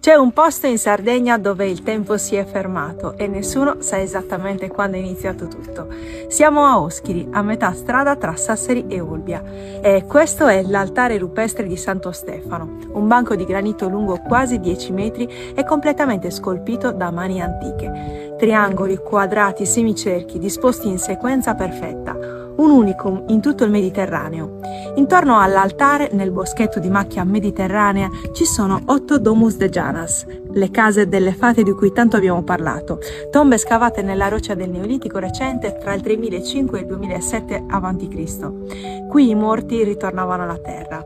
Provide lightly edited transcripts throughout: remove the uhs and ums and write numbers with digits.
C'è un posto in Sardegna dove il tempo si è fermato e nessuno sa esattamente quando è iniziato tutto. Siamo a Oschiri, a metà strada tra Sassari e Olbia, e questo è l'altare rupestre di Santo Stefano, un banco di granito lungo quasi 10 metri e completamente scolpito da mani antiche. Triangoli, quadrati, semicerchi disposti in sequenza perfetta, un unicum in tutto il Mediterraneo. Intorno all'altare, nel boschetto di macchia mediterranea, ci sono 8 domus de Janas, le case delle fate di cui tanto abbiamo parlato, tombe scavate nella roccia del Neolitico recente tra il 3005 e il 2007 a.C. Qui i morti ritornavano alla terra.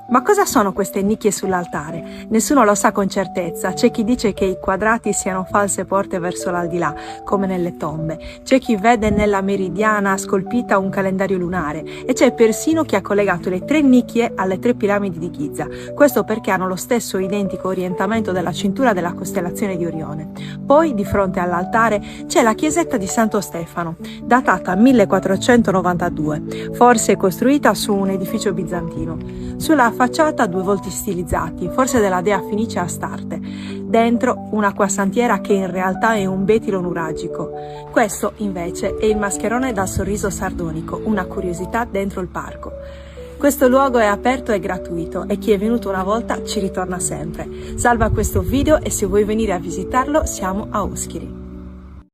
Ma cosa sono queste nicchie sull'altare? Nessuno lo sa con certezza. C'è chi dice che i quadrati siano false porte verso l'aldilà, come nelle tombe. C'è chi vede nella meridiana scolpita un calendario lunare e c'è persino chi ha collegato le 3 nicchie alle 3 piramidi di Giza. Questo perché hanno lo stesso identico orientamento della cintura della costellazione di Orione. Poi, di fronte all'altare, c'è la chiesetta di Santo Stefano, datata 1492, forse costruita su un edificio bizantino. Sulla facciata 2 volti stilizzati, forse della dea fenicia Astarte. Dentro un'acquasantiera che in realtà è un betilo nuragico. Questo invece è il mascherone dal sorriso sardonico, una curiosità dentro il parco. Questo luogo è aperto e gratuito e chi è venuto una volta ci ritorna sempre. Salva questo video e se vuoi venire a visitarlo siamo a Oschiri.